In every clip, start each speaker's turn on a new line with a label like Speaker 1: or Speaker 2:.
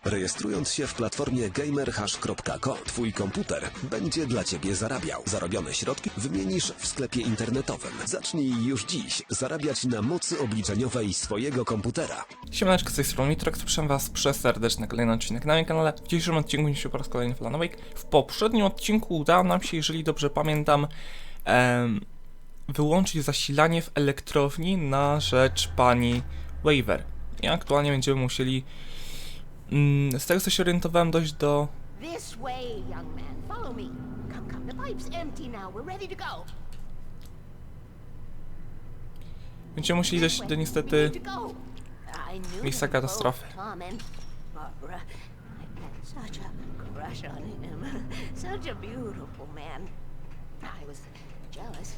Speaker 1: Rejestrując się w platformie gamerhash.co, twój komputer będzie dla ciebie zarabiał. Zarobione środki wymienisz w sklepie internetowym. Zacznij już dziś zarabiać na mocy obliczeniowej swojego komputera.
Speaker 2: Siemaneczko, z tej strony Mitroks, proszę was przeserdecznie kolejny odcinek na moim kanale. W dzisiejszym odcinku niesiemy po raz kolejny Fallen Awake. W poprzednim odcinku udało nam się, jeżeli dobrze pamiętam, wyłączyć zasilanie w elektrowni na rzecz pani Waver. I aktualnie będziemy musieli, z tego co się orientowałem, dojść do...
Speaker 3: This way, young man. Follow me. Come, come. The pipe's empty now. We're ready to go.
Speaker 2: Będziemy musieli dojść do niestety miejsca katastrofy.
Speaker 3: Such a crush on him. Such a beautiful man. I was jealous.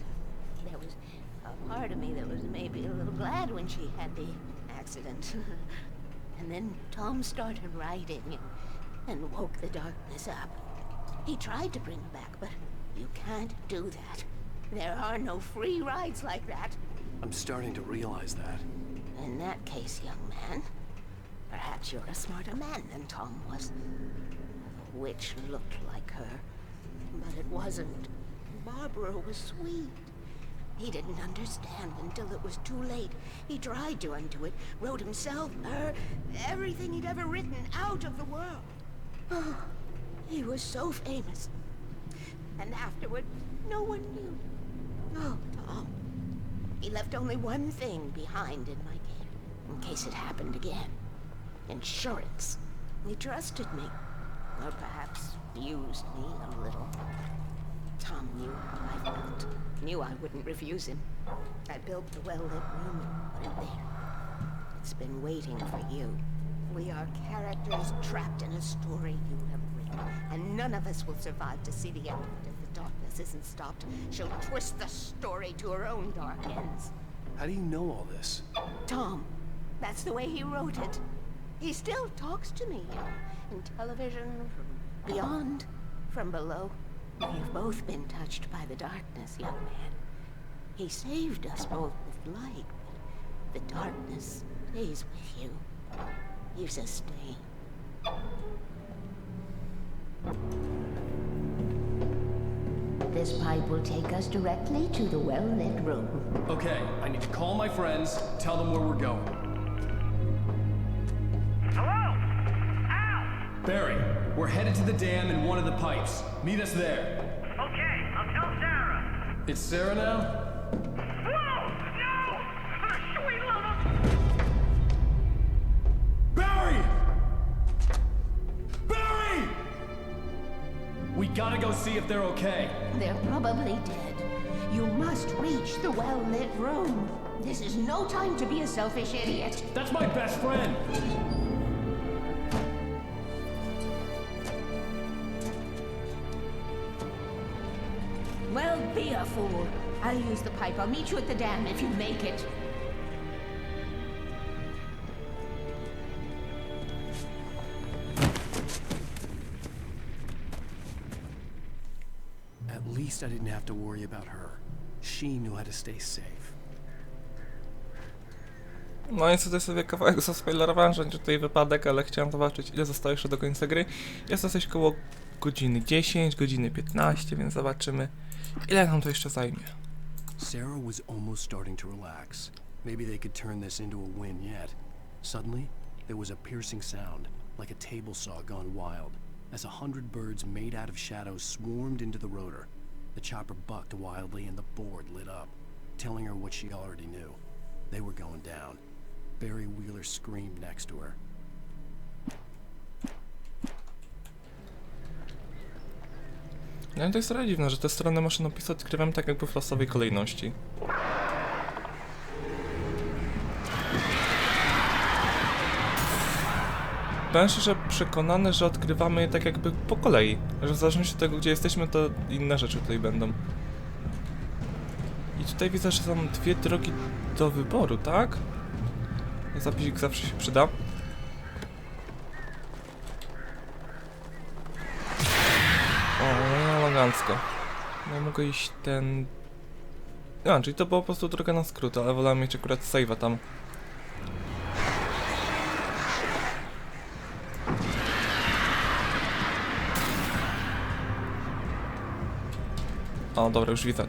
Speaker 3: There was a part of me that was maybe a little glad when she had the accident. And then Tom started writing and woke the darkness up. He tried to bring her back, but you can't do that. There are no free rides like that.
Speaker 4: I'm starting to realize that.
Speaker 3: In that case, young man, perhaps you're a smarter man than Tom was. The witch looked like her, but it wasn't. Barbara was sweet. He didn't understand until it was too late. He tried to undo it, wrote himself, her, everything he'd ever written out of the world. Oh, he was so famous. And afterward, no one knew. Oh, Tom. He left only one thing behind in my game, in case it happened again. Insurance. He trusted me. Or perhaps used me a little. Tom knew how I felt. Knew I wouldn't refuse him. I built the well-lit room and put it there. It's been waiting for you. We are characters trapped in a story you have written, and none of us will survive to see the end of it if the darkness isn't stopped. She'll twist the story to her own dark ends.
Speaker 4: How do you know all this?
Speaker 3: Tom, that's the way he wrote it. He still talks to me in television, from beyond, from below. We've both been touched by the darkness, young man. He saved us both with light, but the darkness stays with you. You sustain. This pipe will take us directly to the well-lit room.
Speaker 4: Okay, I need to call my friends, tell them where we're going.
Speaker 5: Hello? Al!
Speaker 4: Barry, we're headed to the dam in one of the pipes. Meet us there.
Speaker 5: Okay, I'll tell Sarah.
Speaker 4: It's Sarah now?
Speaker 5: Whoa! No! For the sweet love of...
Speaker 4: Barry! Barry! We gotta go see if they're okay.
Speaker 3: They're probably dead. You must reach the well-lit room. This is no time to be a selfish idiot.
Speaker 4: That's my best friend.
Speaker 3: Well, be a fool. I'll use the pipe. I'll meet you at the dam if you make it.
Speaker 4: At least I didn't have to worry about her. She knew how to stay safe.
Speaker 2: No i tutaj sobie kawałek zaspoilerowałem, że będzie tutaj wypadek, ale chciałem zobaczyć, ile zostało jeszcze do końca gry. Jest to coś koło godziny 10, godziny 15, więc zobaczymy, ile nam to jeszcze zajmie.
Speaker 4: Sarah was almost starting to relax. Maybe they could turn this into a win yet. Suddenly, there was a piercing sound, like a table saw gone wild, as 100 birds made out of shadows swarmed into the rotor. The chopper bucked wildly and the board lit up, telling her what she already knew. They were going down. Barry Wheeler screamed next to her.
Speaker 2: No i to jest trochę dziwne, że te strony maszynopisu odkrywam tak jakby w losowej kolejności. Byłem szczerze przekonany, że odkrywamy je tak jakby po kolei. Że w zależności od tego, gdzie jesteśmy, to inne rzeczy tutaj będą. I tutaj widzę, że są dwie drogi do wyboru, tak? Zapisik zawsze się przyda. O, elegancko. No mogę iść ten... A, czyli to była po prostu droga na skrót, ale wolałem mieć akurat save'a tam. O, dobra, już widzę.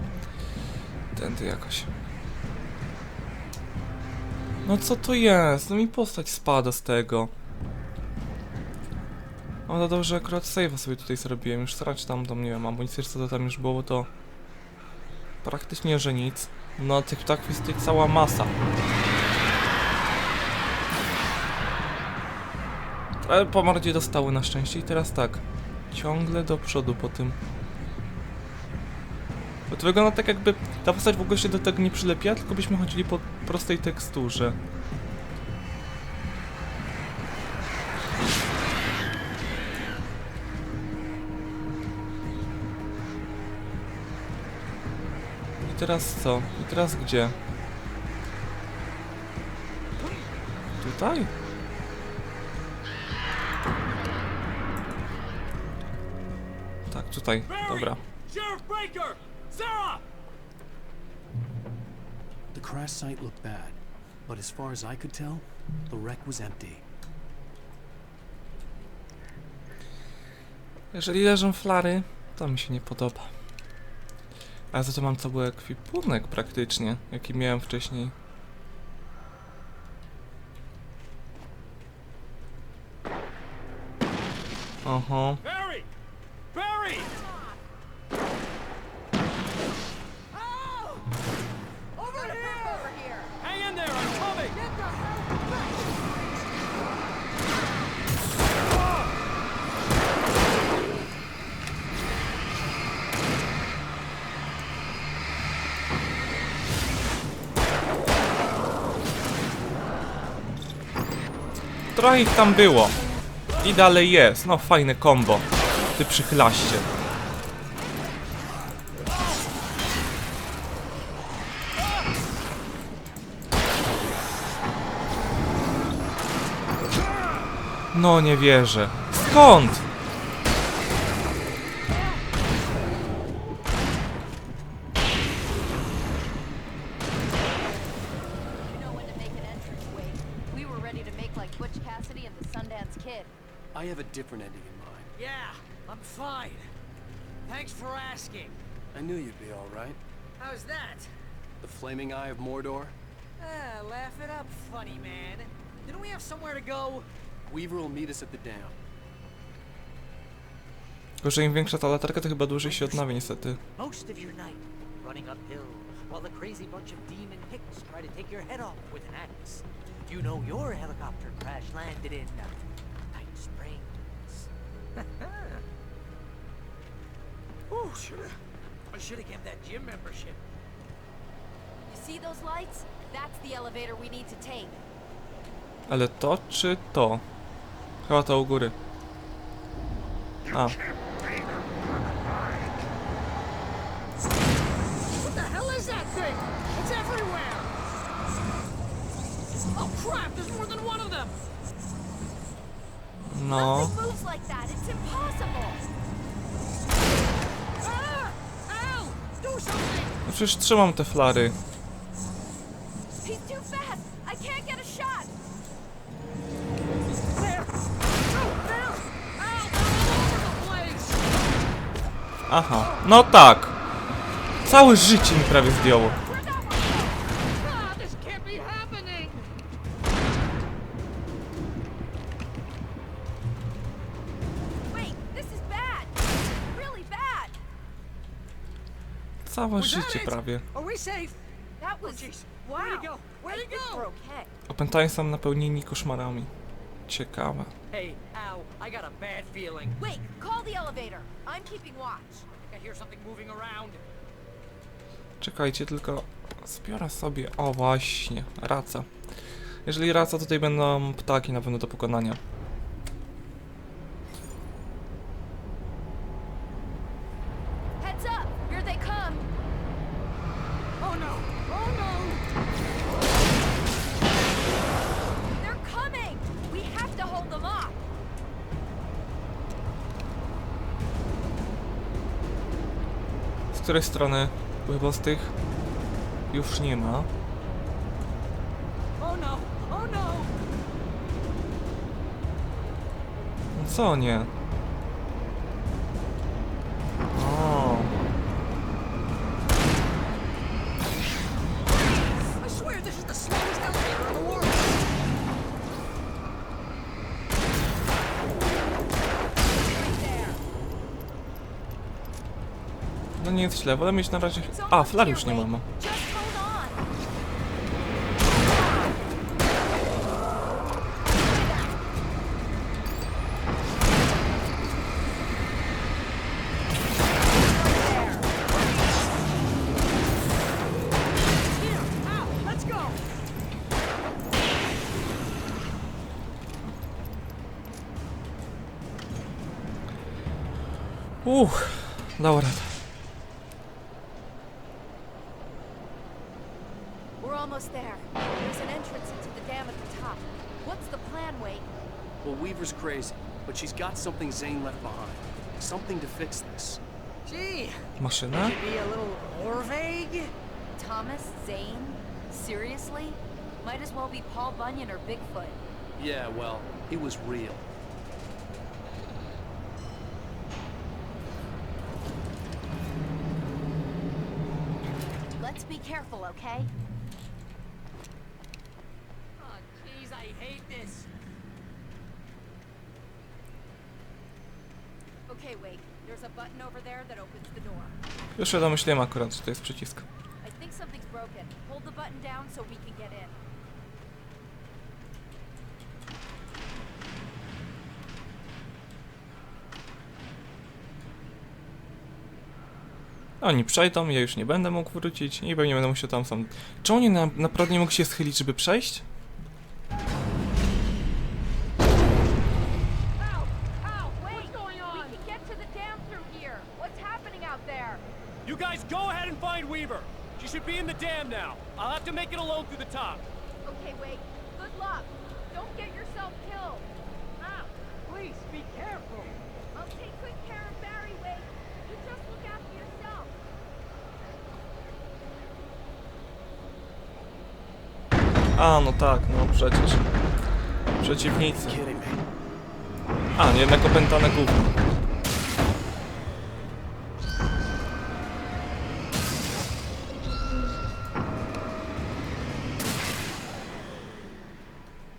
Speaker 2: Tędy jakoś. No co to jest? No mi postać spada z tego. O, to dobrze, akurat save'a sobie tutaj zrobiłem. Już starać tam, nie wiem, amunicję, co to tam już było, to... Praktycznie, że nic. No, tych ptaków jest tutaj cała masa. Ale po mordzie dostały na szczęście i teraz tak. Ciągle do przodu po tym. Bo to wygląda tak, jakby ta postać w ogóle się do tego nie przylepia, tylko byśmy chodzili po prostej teksturze. I teraz co? I teraz gdzie? Tutaj? Tak, tutaj. Dobra.
Speaker 4: The crash site looked bad, but as far as I could tell, the wreck was empty.
Speaker 2: Jeżeli leżą flary, to mi się nie podoba. A za to mam cały ekwipunek praktycznie, jaki miałem wcześniej. Oho.
Speaker 5: Barry! Barry!
Speaker 3: Over here!
Speaker 5: Hang in there, I'm coming!
Speaker 2: Trochę ich tam było. I dalej jest. No fajne combo. Ty przychlaście. No nie wierzę. Skąd?
Speaker 4: I have a different ending in mind.
Speaker 6: Yeah, I'm fine. Thanks for asking.
Speaker 4: I knew you'd be all right.
Speaker 6: How's that?
Speaker 4: The flaming eye of Mordor?
Speaker 6: Laugh it up, funny man. Didn't we have somewhere to go?
Speaker 4: Weaver will meet us at the dam.
Speaker 2: Tylko, że im większa ta latarka, to chyba dłużej się odnawia niestety.
Speaker 6: Most of your night running uphill while the crazy bunch of demon hicks try to take your head off with an axe. You know your helicopter crash landed in Night Springs. Ooh, I should have given that gym membership.
Speaker 7: You see those lights? That's the elevator we need to take.
Speaker 2: Ale to czy to? Chyba to u góry. A.
Speaker 6: What the hell is that thing? It's everywhere! Oh crap, there's more than one of them!
Speaker 2: No.
Speaker 7: Nothing moves like that. It's impossible.
Speaker 6: Ah! Ow! Do something!
Speaker 2: No przecież trzymam te flary.
Speaker 7: He's too fast. I can't get a shot.
Speaker 6: There! Oh, there! Ow! They're all over the place!
Speaker 2: Aha. No tak. Całe życie mi prawie zdjęło.
Speaker 7: We're not alone.
Speaker 6: Ah, this can't be happening!
Speaker 7: Wait, this is bad. Really bad.
Speaker 2: Całe
Speaker 6: Was that
Speaker 2: życie
Speaker 6: it?
Speaker 2: prawie.
Speaker 6: Are we safe?
Speaker 7: That was
Speaker 6: Jeez.
Speaker 7: wow.
Speaker 6: Where'd he go? Where'd
Speaker 7: I
Speaker 6: he
Speaker 7: think
Speaker 6: go?
Speaker 7: we're okay.
Speaker 2: Opętani są napełnieni koszmarami. Ciekawe.
Speaker 6: Hey, ow, I got a bad feeling.
Speaker 7: Wait, call the elevator. I'm keeping watch.
Speaker 6: I hear something moving around.
Speaker 2: Czekajcie, tylko zbiorę sobie... O właśnie, raca. Jeżeli raca, tutaj będą ptaki na pewno do pokonania.
Speaker 7: Heads up. Here they come.
Speaker 6: Oh no! Oh no!
Speaker 7: They're coming. We have to hold them off.
Speaker 2: Z której strony? Bo chyba z tych już nie ma.
Speaker 6: Oh no! Oh no!
Speaker 2: No co nie? O. No nie jest źle, wolę mieć na razie... A, flar już nie mamy.
Speaker 7: Just hold on.
Speaker 2: Dała radę.
Speaker 7: We're almost there. There's an entrance into the dam at the top. What's the plan, Wade?
Speaker 4: Well, Weaver's crazy, but she's got something Zane left behind. Something to fix this.
Speaker 6: Gee,
Speaker 2: Maszyna?
Speaker 6: could be a little more vague.
Speaker 7: Thomas Zane? Seriously? Might as well be Paul Bunyan or Bigfoot.
Speaker 4: Yeah, well, it was real.
Speaker 7: Let's be careful, okay?
Speaker 6: Oh, jeez, I hate this.
Speaker 7: Okay, Wade. There's a button over there that opens the door.
Speaker 2: Już się domyśliłem akurat, że to jest przycisk.
Speaker 7: I think something's broken. Hold the button down so we can get in.
Speaker 2: Oni przejdą, ja już nie będę mógł wrócić i pewnie będę musiał tam sam... Czy oni naprawdę nie mogli się schylić, żeby przejść?
Speaker 8: You guys go ahead and find Weaver. She should be in the dam now. I'll have to make it alone through the top.
Speaker 7: Okay, Wade. Good luck. Don't get yourself killed.
Speaker 8: Ow! Please, be careful.
Speaker 7: I'll take good care of Barry, Wade. You just look after yourself.
Speaker 2: A, no tak, no przecież. Przeciwnicy.
Speaker 4: Kidding me.
Speaker 2: A, jednak opętane gówno.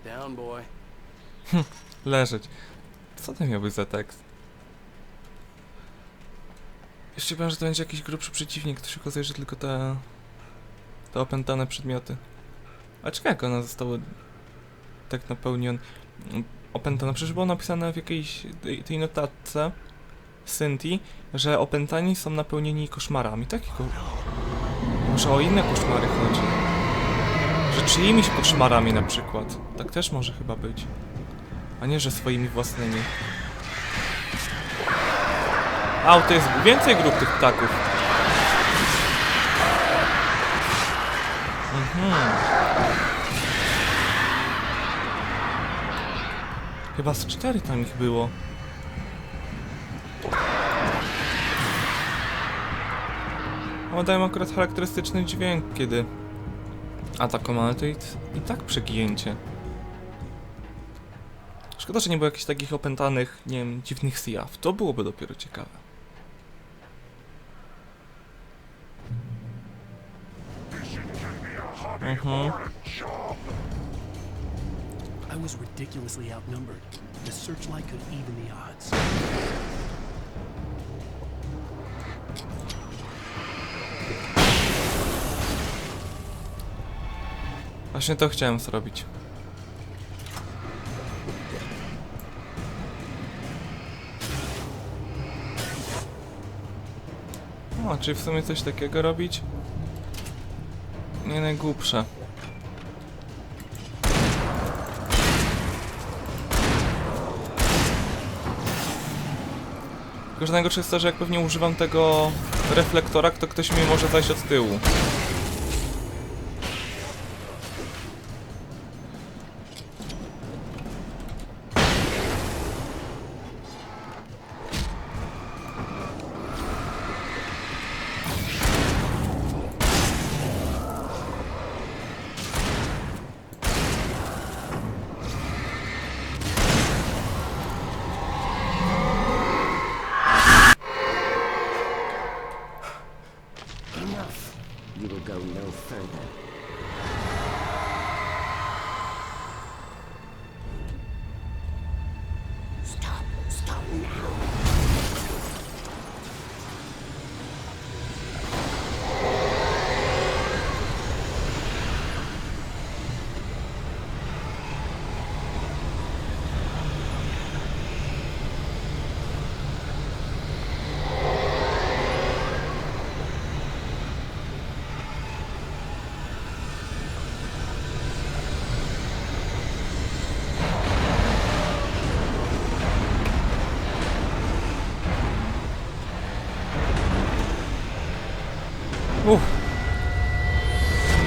Speaker 4: Down, boy.
Speaker 2: Leżeć. Co to miał być za tekst? Jeszcze wiem, że to będzie jakiś grubszy przeciwnik, to się okazuje, że tylko te opętane przedmioty. A czekaj, jak one zostały tak napełnione, opętane? Przecież było napisane w jakiejś tej notatce Cynthii, że opętani są napełnieni koszmarami. Takiego... Może o inne koszmary chodzi. Że czyimiś koszmarami na przykład. Tak też może chyba być. A nie, że swoimi własnymi. A, to jest więcej grup tych ptaków. Chyba z 4 tam ich było. O, dają akurat charakterystyczny dźwięk, kiedy atakują, ale to i tak przegięcie. Szkoda, że nie było jakichś takich opętanych, nie wiem, dziwnych zjaw. To byłoby dopiero ciekawe.
Speaker 4: I was ridiculously outnumbered. The searchlight could even the odds.
Speaker 2: Właśnie to chciałem zrobić. O, czyli w sumie coś takiego robić? Nie najgłupsze. Tylko, że najgorsze jest to, że jak pewnie używam tego reflektora, to ktoś mi może zajść od tyłu.
Speaker 1: You will go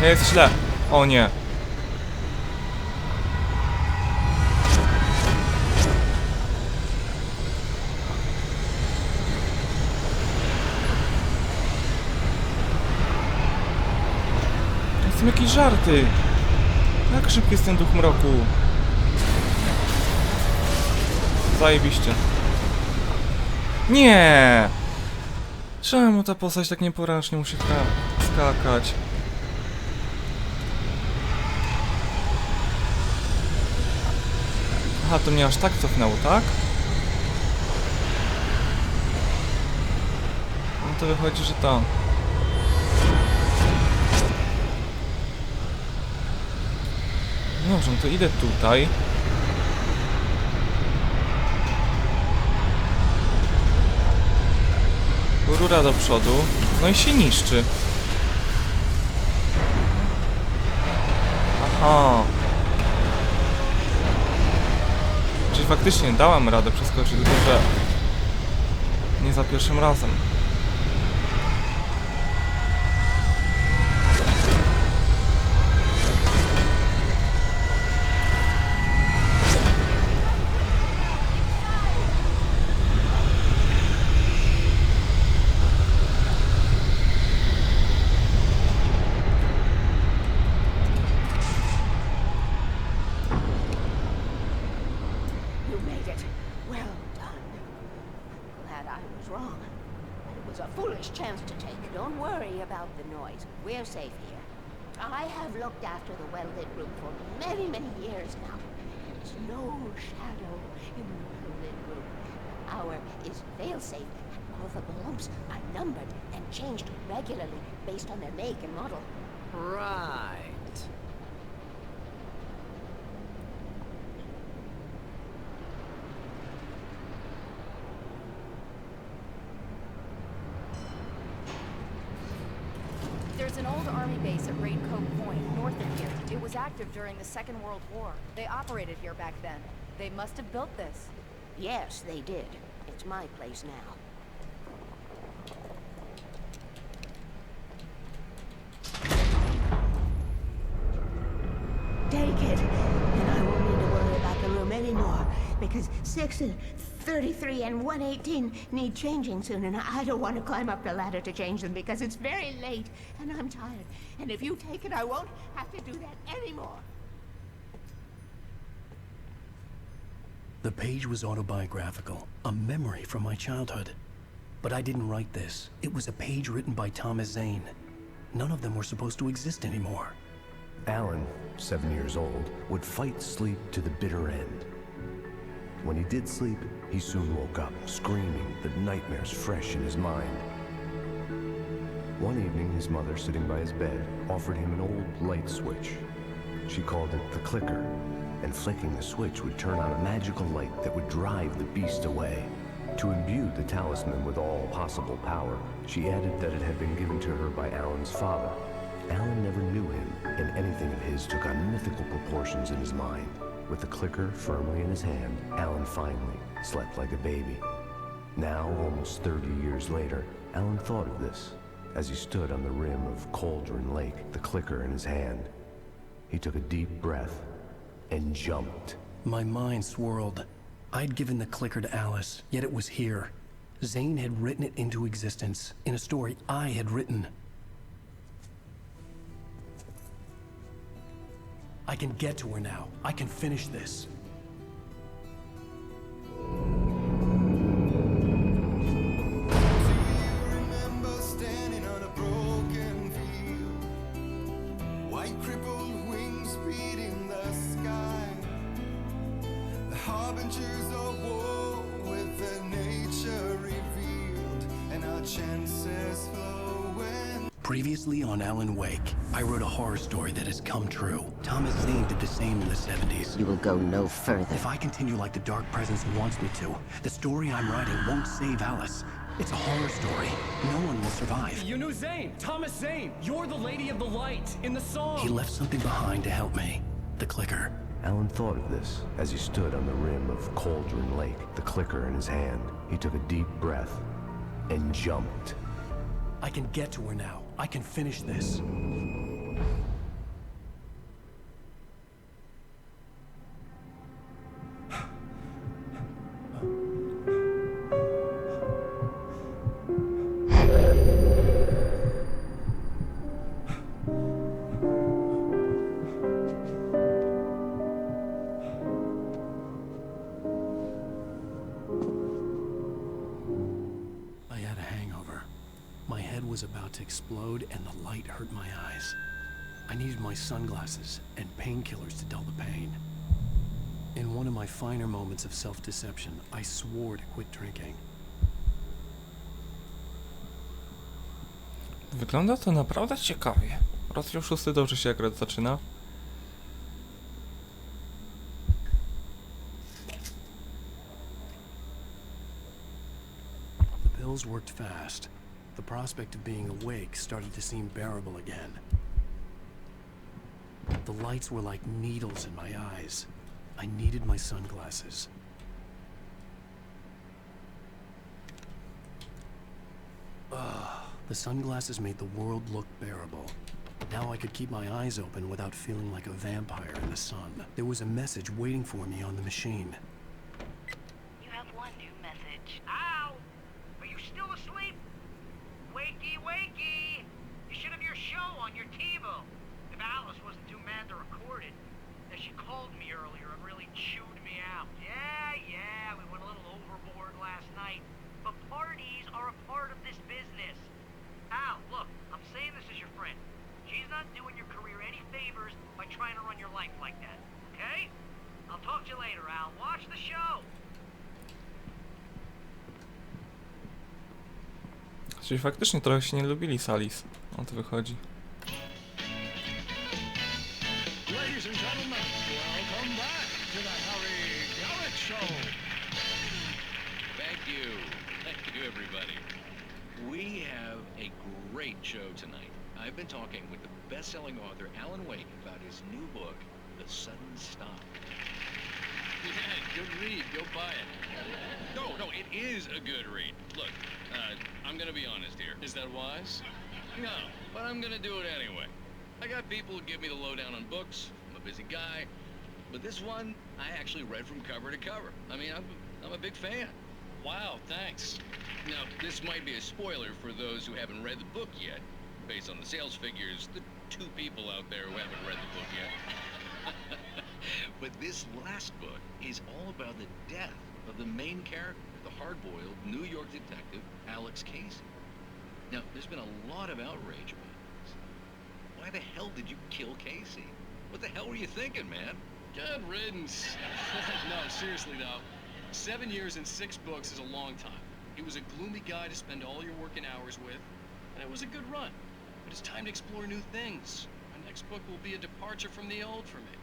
Speaker 2: Nie jest źle. O nie. To są jakieś żarty. Jak szybki jest ten duch mroku. Zajebiście. Nie! Czemu ta postać tak nieporęcznie musi skakać? Aha, to mnie aż tak cofnęło, tak? No to wychodzi, że to. Dobrze, no to idę tutaj. Rura do przodu. No i się niszczy. Aha. Czyli faktycznie dałam radę przeskoczyć, tylko że nie za pierwszym razem.
Speaker 3: Don't worry about the noise. We're safe here. I have looked after the well-lit room for many, many years now. There's no shadow in the well-lit room. Our is fail-safe, and all the bulbs are numbered and changed regularly based on their make and model.
Speaker 6: Right.
Speaker 7: There's an old army base at Raincoat Point, north of here. It was active during the Second World War. They operated here back then. They must have built this.
Speaker 3: Yes, they did. It's my place now. Take it, and I won't need to worry about the room anymore, because 6 and 33 and 118 need changing soon, and I don't want to climb up the ladder to change them because it's very late, and I'm tired. And if you take it, I won't have to do that anymore.
Speaker 4: The page was autobiographical, a memory from my childhood. But I didn't write this. It was a page written by Thomas Zane. None of them were supposed to exist anymore.
Speaker 9: Alan, 7 years old, would fight sleep to the bitter end. When he did sleep, he soon woke up, screaming, the nightmares fresh in his mind. One evening, his mother, sitting by his bed, offered him an old light switch. She called it the clicker, and flicking the switch would turn on a magical light that would drive the beast away. To imbue the talisman with all possible power, she added that it had been given to her by Alan's father. Alan never knew him, and anything of his took on mythical proportions in his mind. With the clicker firmly in his hand, Alan finally slept like a baby. Now, almost 30 years later, Alan thought of this as he stood on the rim of Cauldron Lake, the clicker in his hand. He took a deep breath and jumped.
Speaker 4: My mind swirled. I'd given the clicker to Alice, yet it was here. Zane had written it into existence in a story I had written. I can get to her now. I can finish this. Previously on Alan Wake, I wrote a horror story that has come true. Thomas Zane did the same in the 70s.
Speaker 3: You will go no further.
Speaker 4: If I continue like the Dark Presence wants me to, the story I'm writing won't save Alice. It's a horror story. No one will survive.
Speaker 8: You knew Zane! Thomas Zane! You're the Lady of the Light in the song!
Speaker 4: He left something behind to help me. The clicker.
Speaker 9: Alan thought of this as he stood on the rim of Cauldron Lake, the clicker in his hand. He took a deep breath and jumped.
Speaker 4: I can get to her now. I can finish this. Was about to explode and the light hurt my eyes. I needed my sunglasses and painkillers to dull the pain. In one of my finer moments of self-deception, I swore to quit drinking.
Speaker 2: Wygląda to naprawdę ciekawie. Rozdział 6 dobrze się akurat zaczyna.
Speaker 4: The pills worked fast. The prospect of being awake started to seem bearable again. The lights were like needles in my eyes. I needed my sunglasses. The sunglasses made the world look bearable. Now I could keep my eyes open without feeling like a vampire in the sun. There was a message waiting for me on the machine.
Speaker 5: You have one new message. Ow! Are you still asleep? Wakey, wakey! You should have your show on your TiVo. If Alice wasn't too mad to record it. As she called me earlier and really chewed me out. Yeah, we went a little overboard last night. But parties are a part of this business. Al, look, I'm saying this as your friend. She's not doing your career any favors by trying to run your life like that, okay? I'll talk to you later, Al. Watch the show!
Speaker 2: Czyli faktycznie trochę się nie lubili z Alice. O to wychodzi.
Speaker 10: Ladies and gentlemen, welcome back to the Harry Garrett Show.
Speaker 11: Thank you everybody. We have a great show tonight. I've been talking with the best-selling author Alan Wake about his new book, The Sudden Stop. Yeah, good read. Go buy it. No, it is a good read. Look, I'm gonna be honest here.
Speaker 10: Is that wise?
Speaker 11: No, but I'm gonna do it anyway. I got people who give me the lowdown on books. I'm a busy guy. But this one, I actually read from cover to cover. I mean, I'm a big fan.
Speaker 10: Wow, thanks.
Speaker 11: Now, this might be a spoiler for those who haven't read the book yet. Based on the sales figures, the 2 people out there who haven't read the book yet. But this last book is all about the death of the main character, the hard-boiled New York detective, Alex Casey. Now, there's been a lot of outrage about this. Why the hell did you kill Casey? What the hell were you thinking, man?
Speaker 10: Good riddance. No, seriously though. 7 years and 6 books is a long time. He was a gloomy guy to spend all your working hours with, and it was a good run. But it's time to explore new things. My next book will be a departure from the old for me.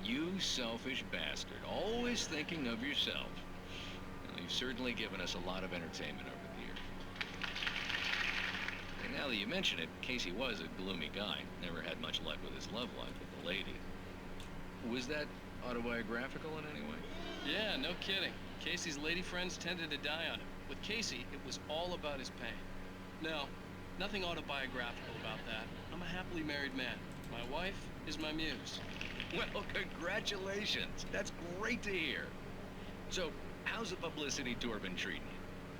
Speaker 11: You selfish bastard, always thinking of yourself. Well, you've certainly given us a lot of entertainment over the years. And now that you mention it, Casey was a gloomy guy. Never had much luck with his love life with the ladies. Was that autobiographical in any way?
Speaker 10: Yeah, no kidding. Casey's lady friends tended to die on him. With Casey, it was all about his pain. No, nothing autobiographical about that. I'm a happily married man. My wife is my muse.
Speaker 11: Well, congratulations. That's great to hear. So, how's the publicity tour been treating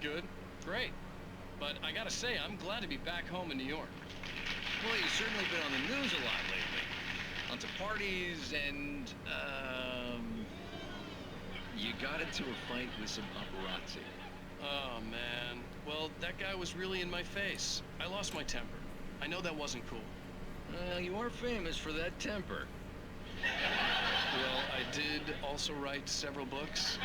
Speaker 11: you?
Speaker 10: Good. Great. But I gotta say, I'm glad to be back home in New York.
Speaker 11: Well, you've certainly been on the news a lot lately. Lots of parties and, you got into a fight with some paparazzi.
Speaker 10: Oh, man. Well, that guy was really in my face. I lost my temper. I know that wasn't cool.
Speaker 11: You are famous for that temper.
Speaker 10: Well, I did also write several books.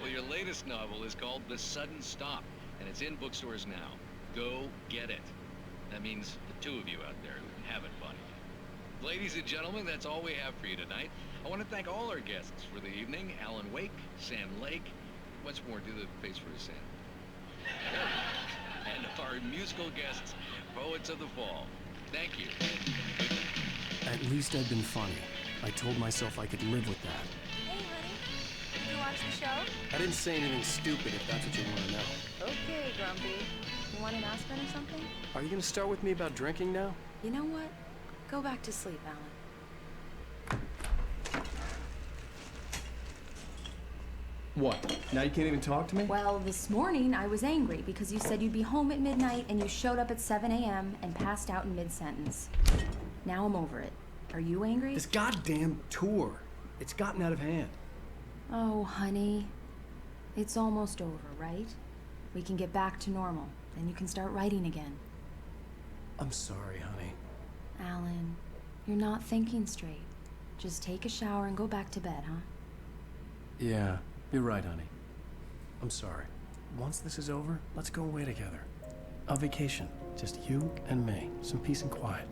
Speaker 11: Well, your latest novel is called The Sudden Stop, and it's in bookstores now. Go get it. That means the 2 of you out there who haven't bought it yet. Ladies and gentlemen, that's all we have for you tonight. I want to thank all our guests for the evening. Alan Wake, Sam Lake. Once more, do the face for a Sam. And our musical guests, Poets of the Fall. Thank you.
Speaker 4: At least I'd been funny. I told myself I could live with that.
Speaker 7: Hey, honey. Did you watch the show?
Speaker 4: I didn't say anything stupid if that's what you want to know.
Speaker 7: Okay, Grumpy. You want an aspirin or something?
Speaker 4: Are you gonna start with me about drinking now?
Speaker 7: You know what? Go back to sleep, Alan.
Speaker 4: What? Now you can't even talk to me?
Speaker 7: Well, this morning I was angry because you said you'd be home at midnight and you showed up at 7 a.m. and passed out in mid-sentence. Now I'm over it. Are you angry?
Speaker 4: This goddamn tour. It's gotten out of hand.
Speaker 7: Oh, honey. It's almost over, right? We can get back to normal. Then you can start writing again.
Speaker 4: I'm sorry, honey.
Speaker 7: Alan, you're not thinking straight. Just take a shower and go back to bed, huh?
Speaker 4: Yeah, you're right, honey. I'm sorry. Once this is over, let's go away together. A vacation. Just you and me. Some peace and quiet.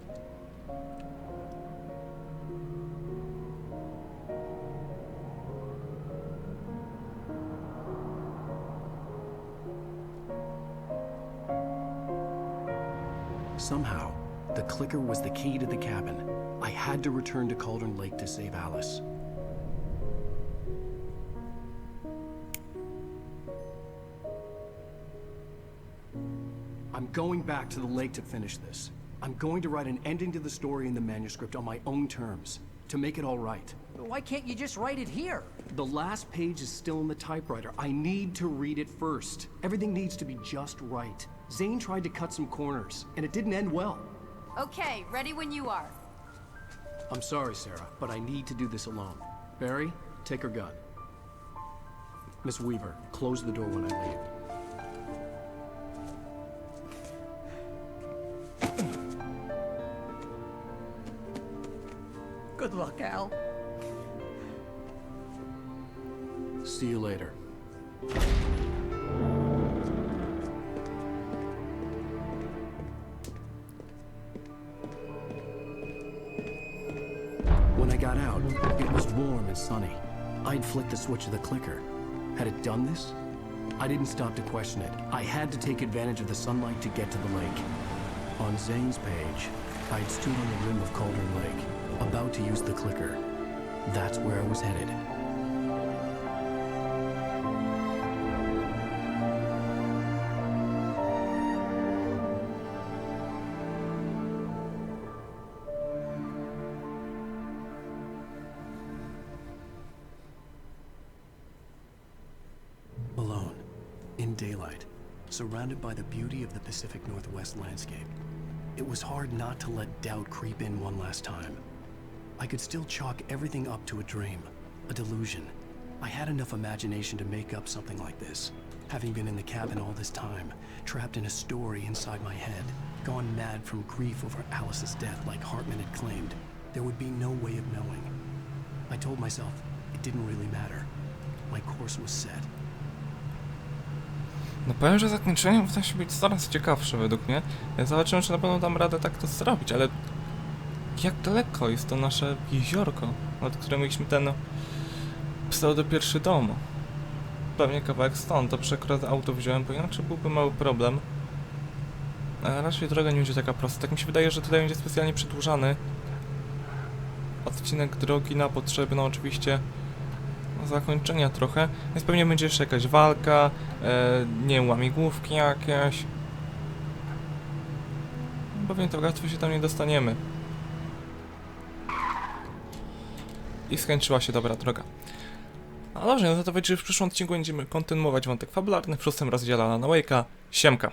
Speaker 4: Somehow, the clicker was the key to the cabin. I had to return to Cauldron Lake to save Alice. I'm going back to the lake to finish this. I'm going to write an ending to the story in the manuscript on my own terms, to make it all right.
Speaker 6: Why can't you just write it here?
Speaker 4: The last page is still in the typewriter. I need to read it first. Everything needs to be just right. Zane tried to cut some corners, and it didn't end well.
Speaker 7: Okay, ready when you are.
Speaker 4: I'm sorry, Sarah, but I need to do this alone. Barry, take her gun. Miss Weaver, close the door when I leave.
Speaker 6: Good luck, Al.
Speaker 4: See you later. When I got out, it was warm and sunny. I'd flicked the switch of the clicker. Had it done this? I didn't stop to question it. I had to take advantage of the sunlight to get to the lake. On Zane's page, I'd stood on the rim of Cauldron Lake, about to use the clicker. That's where I was headed. Alone, in daylight, surrounded by the beauty of the Pacific Northwest landscape. It was hard not to let doubt creep in one last time. I could still chalk everything up to a dream, a delusion. I had enough imagination to make up something like this. Having been in the cabin all this time, trapped in a story inside my head, gone mad from grief over Alice's death like Hartman had claimed, there would be no way of knowing. I told myself it didn't really matter. My course was set.
Speaker 2: No powiem, że zakończenie musi być coraz ciekawsze według mnie. Zobaczymy, czy na pewno dam radę tak to zrobić, ale jak daleko jest to nasze jeziorko, od którego mieliśmy ten pseudo pierwszy dom. Pewnie kawałek stąd, to akurat auto wziąłem, bo inaczej byłby mały problem. Ale raczej droga nie będzie taka prosta. Tak mi się wydaje, że tutaj będzie specjalnie przedłużany odcinek drogi na potrzeby, no oczywiście zakończenia trochę, więc pewnie będzie jeszcze jakaś walka, nie wiem, łamigłówki jakieś. Pewnie to łatwo się tam nie dostaniemy. I skończyła się dobra droga. No dobrze, no to wiecie, że w przyszłym odcinku będziemy kontynuować wątek fabularny w 6. rozdziale Alan Wake'a. Siemka.